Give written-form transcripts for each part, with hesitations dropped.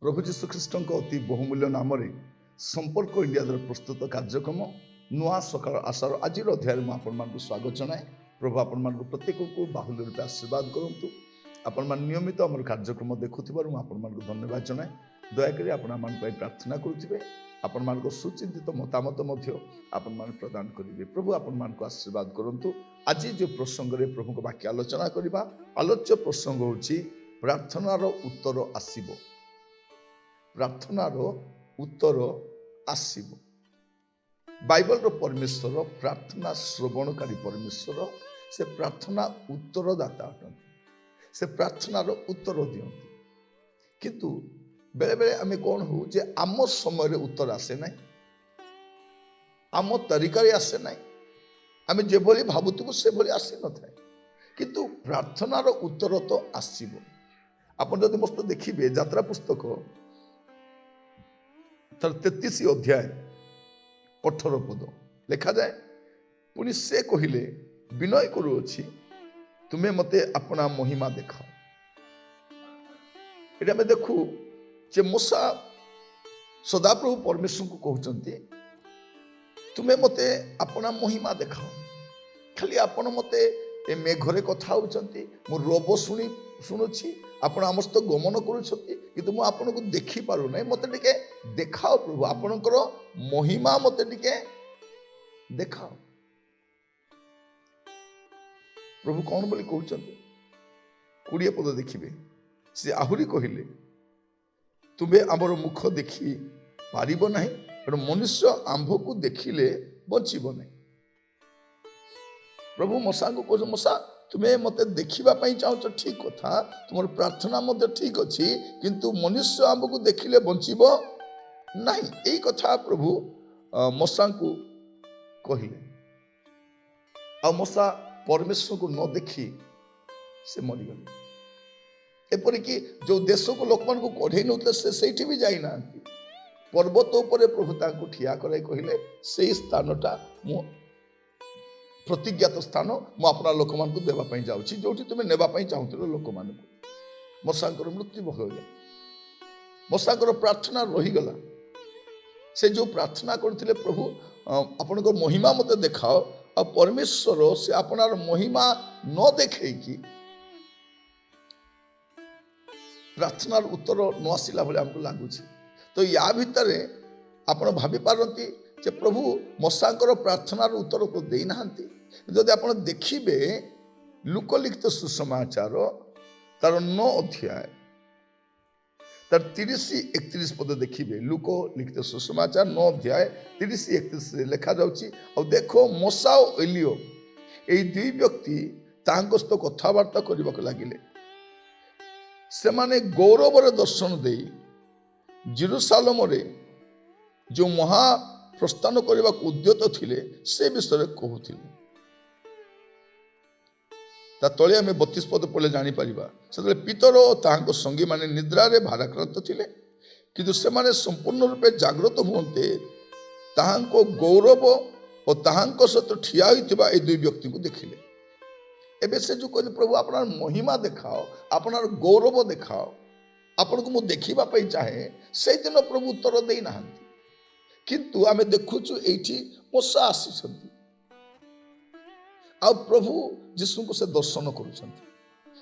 प्रभु जीशु ख्रीष्ट अति बहुमूल्य नाम संपर्क इंडिया द्वारा प्रस्तुत कार्यक्रम नुआ सकाळ आशार आज अध्याय में आपण स्वागत जनाए। प्रभु आपण प्रत्येक को बाहुल्य रूप आशीर्वाद करूँ। आपण नियमित आम कार्यक्रम देखुवर मुझे धन्यवाद जनाए। दयाकोरी आपण प्रार्थना करुवे आपण सुचिंतित मतामत आपण प्रदान करेंगे। प्रभु आपण आशीर्वाद करूँ। आज जो प्रसंग में प्रभु वाक्य आलोचना करवा आलोच्य प्रसंग होची प्रार्थनार उत्तर आसीबो। प्रार्थनार उत्तर आसीबो। बाइबल रो परमेश्वर प्रार्थना श्रवणकारी परमेश्वर से प्रार्थना उत्तरदाता अटंती। से प्रार्थनार उत्तर दियंती। किंतु बेले बेले आमे कौन हो जे आम समय रे उत्तर आसे ना, आम तरीका आसे ना, आमे जे भली भाबुतबो से भली आसी न थाए। किंतु प्रार्थनार उत्तर तो आसीबो। आपण जदि मस्त देखिबे यात्रा पुस्तक 33 अध्याय 18 पद लिखा जाए, पुणी से कहिले विनय करुअछि तुम्हें मते अपना महिमा देखाओ। ये आम देखू जे मूसा सदाप्रभु परमेश्वर को कहते तुम्हें मते अपना महिमा देखाओ। खाली आपण मते ए मेघरे कथा होचंती, मु रोब शुणुछि, आपण आम सहित गमन करुछंती, किंतु मु आपण को देखि पारु नै। मते टिके देखाओ प्रभु, आपणकर महिमा मते टिके देखाओ। प्रभु कौन बोली कहउछंती 20 पद देखिबे, से आहुरी कहिले तुमे आमर मुख देखि पारिबो नाही, कारण मनुष्य आंभ को देखिले बचिबो नाही। प्रभु मूसा को कह, मूसा तुम्हें मते देखिबा पई चाहछ, ठीक कथा, तुम प्रार्थना मते ठीक अछि, किंतु मनुष्य आंबको देखिले बंचिबो नाही। एई कथा प्रभु मूसा को कहिले। आ मूसा परमेश्वर को न देखी से मरिगले। एपरिकी जो देश को लोक मान को कढ़े नौते से सेठी भी जाई ना, पर्वत उपरे प्रभु तांको ठिया करे कहिले सेई स्थानटा मु प्रतिज्ञात स्थान मु अपना लोक मान को देवा पई जाउछि, जोठी तुमे नेबा पई चाहुथिलो लोक मान को। मूसाकर मृत्यु भगले, मूसाकर प्रार्थना रही गला। से जो प्रार्थना करथिले प्रभु आपनको महिमा मते देखाओ, आ परमेश्वर से अपनार महिमा न देखे कि प्रार्थनार उत्तर न आसिला भले हमको लागुछि। तो या भितरे आपण भाबी पारंती जे प्रभु मूसाकर प्रार्थनार उत्तर तो देई नाहंती। जदि आपण देखिबे लुकलिखित सुसमाचार तार 9 अध्याय तार 30-31 पद देखिबे। लुक लिखित सुसमाचार 9 अध्याय 30-31 लिखा जाउछि, आ देखो मूसा और एलियो एई दुई व्यक्ति तांको सहित कथावार्ता करबाक लागिले। से माने गौरवर दर्शन देई जेरूसालेम रे जो महा प्रस्थान करने को उद्यत थिले से विषय कहूथिले। ता तले आमे 32 पद पढ़ले जानि परिबा, से पितर और ताहांको संगी माने निद्रा रे भाराक्रांत थिले, किंतु से माने संपूर्ण रूपे जागृत हुंते ताहांको गौरव और ताहांको सहित ठिया होइथिबा ए दुई व्यक्ति को देखिले। एबे से जो कहले प्रभु आपनार महिमा देखाओ, आपनार गौरव देखाओ, आपण को मु देखिबा पई चाहे, से दिन प्रभु उत्तर देई नाहंती। किंतु आमे देखुछु एठी मूसा आसीछंती आ प्रभु यीशु को से दर्शन करूछंती।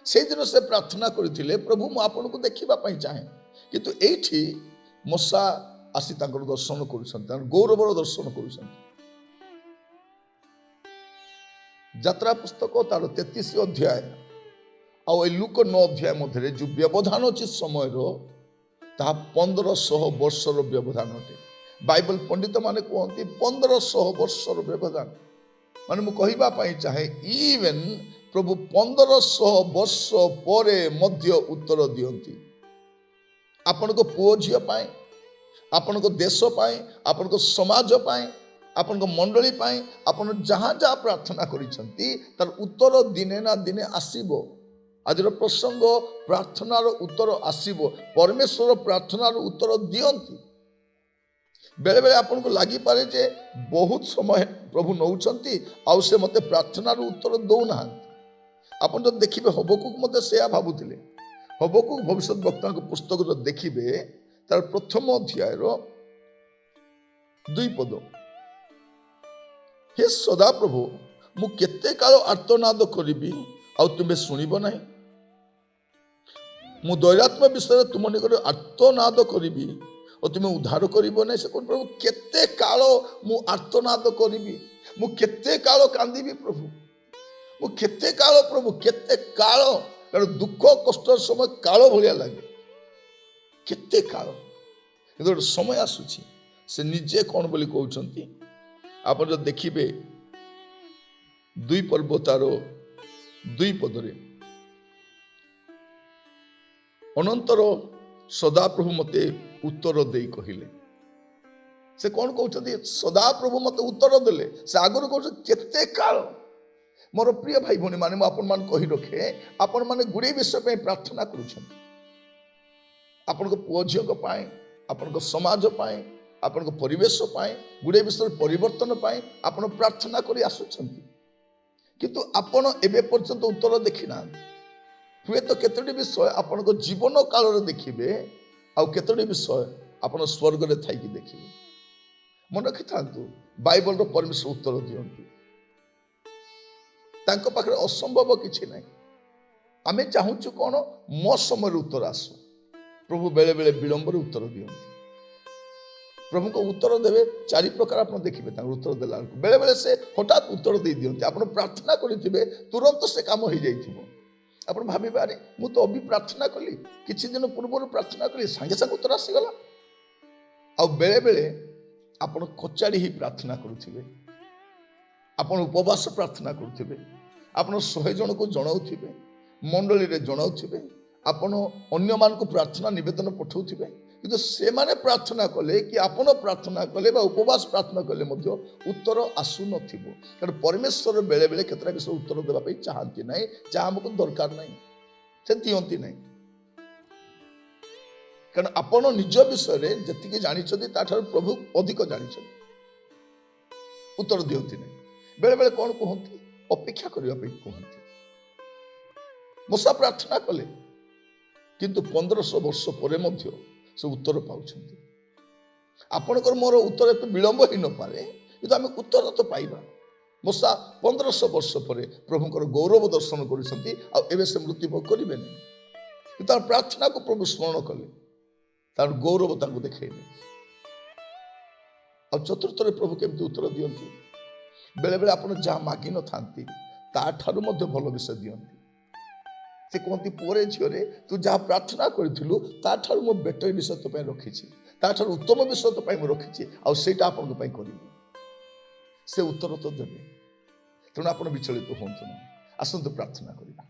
से दिन से प्रार्थना करथिले प्रभु मु आपण को देखिबा पई चाहे, किंतु एठी मूसा आसी तांकर दर्शन करूछंती, गौरवर दर्शन करूछंती। यात्रा पुस्तक तार 33 अध्याय ଆଉ ଏ ଲୁକ 9 ଅଧ୍ୟାୟ ମଧ୍ୟରେ ଯେଉଁ ବ୍ୟବଧାନ ଅଛି ସମୟର, ତାହା 1500 ବର୍ଷର ବ୍ୟବଧାନ ଅଟେ। ବାଇବଲ ପଣ୍ଡିତ ମାନେ କୁହନ୍ତି 1500 ବର୍ଷର ବ୍ୟବଧାନ। ମାନେ ମୁଁ କହିବା ପାଇଁ ଚାହେଁ, ଇଭେନ୍ ପ୍ରଭୁ 1500 ବର୍ଷ ପରେ ମଧ୍ୟ ଉତ୍ତର ଦିଅନ୍ତି ଆପଣଙ୍କ ପୁଅ ଝିଅ ପାଇଁ, ଆପଣଙ୍କ ଦେଶ ପାଇଁ, ଆପଣଙ୍କ ସମାଜ ପାଇଁ, ଆପଣଙ୍କ ମଣ୍ଡଳୀ ପାଇଁ। ଆପଣ ଯାହା ଯାହା ପ୍ରାର୍ଥନା କରିଛନ୍ତି ତାର ଉତ୍ତର ଦିନେ ନା ଦିନେ ଆସିବ। ଆଜିର ପ୍ରସଙ୍ଗ, ପ୍ରାର୍ଥନାର ଉତ୍ତର ଆସିବ। ପରମେଶ୍ୱର ପ୍ରାର୍ଥନାର ଉତ୍ତର ଦିଅନ୍ତି। ବେଳେବେଳେ ଆପଣଙ୍କୁ ଲାଗିପାରେ ଯେ ବହୁତ ସମୟ ପ୍ରଭୁ ନେଉଛନ୍ତି ଆଉ ସେ ମୋତେ ପ୍ରାର୍ଥନାର ଉତ୍ତର ଦେଉନାହାନ୍ତି। ଆପଣ ଯଦି ଦେଖିବେ, ହବକୁକ ମଧ୍ୟ ସେୟା ଭାବୁଥିଲେ। ହବକୁକ ଭବିଷ୍ୟତ ବକ୍ତାଙ୍କ ପୁସ୍ତକରେ ଦେଖିବେ, ତାର ପ୍ରଥମ ଅଧ୍ୟାୟର 2 ପଦ, ହେ ସଦାପ୍ରଭୁ, ମୁଁ କେତେ କାଳ ଆର୍ତ୍ତନାଦ କରିବି ଆଉ ତୁମେ ଶୁଣିବ ନାହିଁ? ମୁଁ ଦୈରାତ୍ମ୍ୟ ବିଷୟରେ ତୁମ ନିକଟରେ ଆର୍ତ୍ତନାଦ କରିବି ଓ ତୁମେ ଉଦ୍ଧାର କରିବ ନାହିଁ। ସେ କହୁଛି, ପ୍ରଭୁ କେତେ କାଳ ମୁଁ ଆର୍ତ୍ତନାଦ କରିବି, ମୁଁ କେତେ କାଳ କାନ୍ଦିବି ପ୍ରଭୁ, ମୁଁ କେତେ କାଳ ପ୍ରଭୁ, କେତେ କାଳ। କାରଣ ଦୁଃଖ କଷ୍ଟର ସମୟ କାଳ ଭଳିଆ ଲାଗେ, କେତେ କାଳ। କିନ୍ତୁ ଗୋଟେ ସମୟ ଆସୁଛି, ସେ ନିଜେ କ'ଣ ବୋଲି କହୁଛନ୍ତି। ଆପଣ ଯଦି ଦେଖିବେ 2 ପର୍ବ ତାର 2 ପଦରେ, ଅନନ୍ତର ସଦାପ୍ରଭୁ ମୋତେ ଉତ୍ତର ଦେଇ କହିଲେ। ସେ କ'ଣ କହୁଛନ୍ତି? ସଦାପ୍ରଭୁ ମୋତେ ଉତ୍ତର ଦେଲେ। ସେ ଆଗରୁ କହୁଛନ୍ତି କେତେ କାଳ। ମୋର ପ୍ରିୟ ଭାଇ ଭଉଣୀ ମାନେ, ମୁଁ ଆପଣମାନଙ୍କୁ କହି ରଖେ, ଆପଣମାନେ ଗୁଡ଼ିଏ ବିଷୟ ପାଇଁ ପ୍ରାର୍ଥନା କରୁଛନ୍ତି। ଆପଣଙ୍କ ପୁଅ ଝିଅଙ୍କ ପାଇଁ, ଆପଣଙ୍କ ସମାଜ ପାଇଁ, ଆପଣଙ୍କ ପରିବେଶ ପାଇଁ, ଗୁଡ଼ିଏ ବିଷୟରେ ପରିବର୍ତ୍ତନ ପାଇଁ ଆପଣ ପ୍ରାର୍ଥନା କରି ଆସୁଛନ୍ତି। କିନ୍ତୁ ଆପଣ ଏବେ ପର୍ଯ୍ୟନ୍ତ ଉତ୍ତର ଦେଖିନାହାନ୍ତି। ହୁଏତ କେତୋଟି ବିଷୟ ଆପଣଙ୍କ ଜୀବନ କାଳରେ ଦେଖିବେ, ଆଉ କେତୋଟି ବିଷୟ ଆପଣ ସ୍ୱର୍ଗରେ ଥାଇକି ଦେଖିବେ। ମନେ ରଖିଥାନ୍ତୁ, ବାଇବଲର ପରମେଶ୍ୱର ଉତ୍ତର ଦିଅନ୍ତି। ତାଙ୍କ ପାଖରେ ଅସମ୍ଭବ କିଛି ନାହିଁ। ଆମେ ଚାହୁଁଛୁ କ'ଣ? ମୋ ସମୟରେ ଉତ୍ତର ଆସୁ। ପ୍ରଭୁ ବେଳେ ବେଳେ ବିଳମ୍ବରେ ଉତ୍ତର ଦିଅନ୍ତି। ପ୍ରଭୁଙ୍କ ଉତ୍ତର ଦେବେ 4 ପ୍ରକାର ଆପଣ ଦେଖିବେ। ତାଙ୍କ ଉତ୍ତର ଦେଲା ବେଳକୁ ବେଳେବେଳେ ସେ ହଠାତ୍ ଉତ୍ତର ଦେଇ ଦିଅନ୍ତି। ଆପଣ ପ୍ରାର୍ଥନା କରିଥିବେ, ତୁରନ୍ତ ସେ କାମ ହେଇଯାଇଥିବ। ଆପଣ ଭାବିବେ, ଆରେ ମୁଁ ତ ଅବି ପ୍ରାର୍ଥନା କଲି, କିଛି ଦିନ ପୂର୍ବରୁ ପ୍ରାର୍ଥନା କଲି, ସାଙ୍ଗେ ସାଙ୍ଗେ ଉତ୍ତର ଆସିଗଲା। ଆଉ ବେଳେବେଳେ ଆପଣ କଚାଡ଼ି ହେଇ ପ୍ରାର୍ଥନା କରୁଥିବେ, ଆପଣ ଉପବାସ ପ୍ରାର୍ଥନା କରୁଥିବେ, ଆପଣ 100 ଜଣକୁ ଜଣାଉଥିବେ, ମଣ୍ଡଳୀରେ ଜଣାଉଥିବେ, ଆପଣ ଅନ୍ୟମାନଙ୍କୁ ପ୍ରାର୍ଥନା ନିବେଦନ ପଠାଉଥିବେ, କିନ୍ତୁ ସେମାନେ ପ୍ରାର୍ଥନା କଲେ କି ଆପଣ ପ୍ରାର୍ଥନା କଲେ ବା ଉପବାସ ପ୍ରାର୍ଥନା କଲେ ମଧ୍ୟ ଉତ୍ତର ଆସୁନଥିବ। କାରଣ ପରମେଶ୍ୱର ବେଳେବେଳେ କେତେଟା ବିଷୟ ଉତ୍ତର ଦେବା ପାଇଁ ଚାହାନ୍ତି ନାହିଁ, ଯାହା ଆମକୁ ଦରକାର ନାହିଁ, ସେ ଦିଅନ୍ତି ନାହିଁ। କାରଣ ଆପଣ ନିଜ ବିଷୟରେ ଯେତିକି ଜାଣିଛନ୍ତି ତାଠାରୁ ପ୍ରଭୁ ଅଧିକ ଜାଣିଛନ୍ତି, ଉତ୍ତର ଦିଅନ୍ତି ନାହିଁ। ବେଳେବେଳେ କ'ଣ କୁହନ୍ତି? ଅପେକ୍ଷା କରିବା ପାଇଁ କୁହନ୍ତି। ମୂଷା ପ୍ରାର୍ଥନା କଲେ, କିନ୍ତୁ 1500 ବର୍ଷ ପରେ ମଧ୍ୟ ସେ ଉତ୍ତର ପାଉଛନ୍ତି। ଆପଣଙ୍କର ମୋର ଉତ୍ତର ଏତେ ବିଳମ୍ବ ହେଇନପାରେ, କିନ୍ତୁ ଆମେ ଉତ୍ତର ତ ପାଇବା। ମୂଷା 1500 ବର୍ଷ ପରେ ପ୍ରଭୁଙ୍କର ଗୌରବ ଦର୍ଶନ କରିଛନ୍ତି, ଆଉ ଏବେ ସେ ମୃତ୍ୟୁଭୋଗ କରିବେନି। କିନ୍ତୁ ତାର ପ୍ରାର୍ଥନାକୁ ପ୍ରଭୁ ସ୍ମରଣ କଲେ, ତାର ଗୌରବ ତାଙ୍କୁ ଦେଖେଇଲେ। ଆଉ ଚତୁର୍ଥରେ ପ୍ରଭୁ କେମିତି ଉତ୍ତର ଦିଅନ୍ତି? ବେଳେବେଳେ ଆପଣ ଯାହା ମାଗିନଥାନ୍ତି ତାଠାରୁ ମଧ୍ୟ ଭଲ ବିଷୟ ଦିଅନ୍ତି। ସେ କୁହନ୍ତି, ପୁଅରେ ଝିଅରେ, ତୁ ଯାହା ପ୍ରାର୍ଥନା କରିଥିଲୁ ତାଠାରୁ ମୁଁ ବେଟର ବିଷୟ ତୋ ପାଇଁ ରଖିଛି, ତାଠାରୁ ଉତ୍ତମ ବିଷୟ ତୋ ପାଇଁ ମୁଁ ରଖିଛି, ଆଉ ସେଇଟା ଆପଣଙ୍କ ପାଇଁ କରିବି। ସେ ଉତ୍ତର ତ ଦେବେ। ତେଣୁ ଆପଣ ବିଚଳିତ ହୁଅନ୍ତୁ ନାହିଁ। ଆସନ୍ତୁ ପ୍ରାର୍ଥନା କରିବା।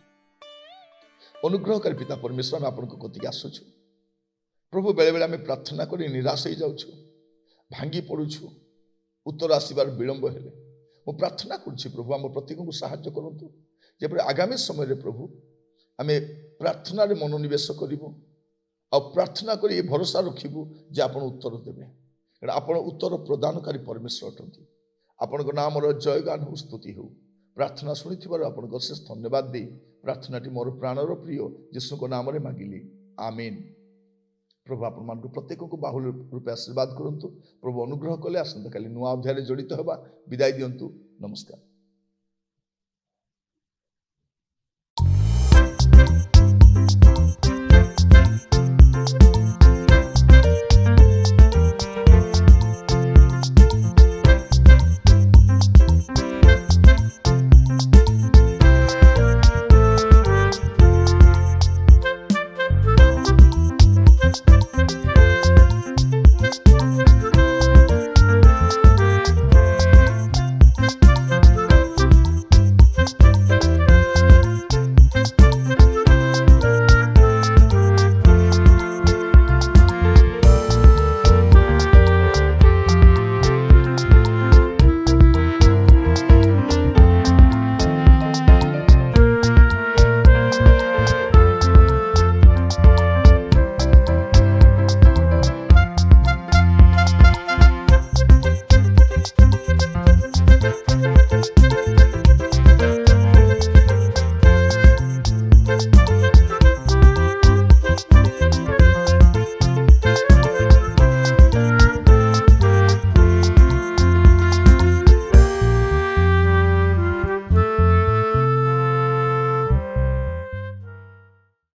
ଅନୁଗ୍ରହକାରୀ ପିତା ପରମେଶ୍ୱର, ଆମେ ଆପଣଙ୍କ କତିକି ଆସୁଛୁ। ପ୍ରଭୁ ବେଳେବେଳେ ଆମେ ପ୍ରାର୍ଥନା କରି ନିରାଶ ହେଇଯାଉଛୁ, ଭାଙ୍ଗି ପଡ଼ୁଛୁ, ଉତ୍ତର ଆସିବାର ବିଳମ୍ବ ହେଲେ। ମୁଁ ପ୍ରାର୍ଥନା କରୁଛି ପ୍ରଭୁ, ଆମ ପ୍ରତ୍ୟେକଙ୍କୁ ସାହାଯ୍ୟ କରନ୍ତୁ, ଯେପରି ଆଗାମୀ ସମୟରେ ପ୍ରଭୁ ଆମେ ପ୍ରାର୍ଥନାରେ ମନୋନିବେଶ କରିବୁ, ଆଉ ପ୍ରାର୍ଥନା କରି ଏ ଭରସା ରଖିବୁ ଯେ ଆପଣ ଉତ୍ତର ଦେବେ। କାରଣ ଆପଣ ଉତ୍ତର ପ୍ରଦାନକାରୀ ପରମେଶ୍ୱର ଅଟନ୍ତି। ଆପଣଙ୍କ ନାମର ଜୟଗାନ ହେଉ, ସ୍ତୁତି ହେଉ। ପ୍ରାର୍ଥନା ଶୁଣିଥିବାରୁ ଆପଣଙ୍କ ଅଶେଷ ଧନ୍ୟବାଦ ଦେଇ ପ୍ରାର୍ଥନାଟି ମୋର ପ୍ରାଣର ପ୍ରିୟ ଯୀଶୁଙ୍କ ନାମରେ ମାଗିଲି, ଆମେନ୍। ପ୍ରଭୁ ଆପଣମାନଙ୍କୁ ପ୍ରତ୍ୟେକଙ୍କୁ ବାହୁଲ୍ୟ ରୂପେ ଆଶୀର୍ବାଦ କରନ୍ତୁ। ପ୍ରଭୁ ଅନୁଗ୍ରହ କଲେ ଆସନ୍ତାକାଲି ନୂଆ ଅଧ୍ୟାୟରେ ଜଡ଼ିତ ହେବା। ବିଦାୟ ଦିଅନ୍ତୁ। ନମସ୍କାର।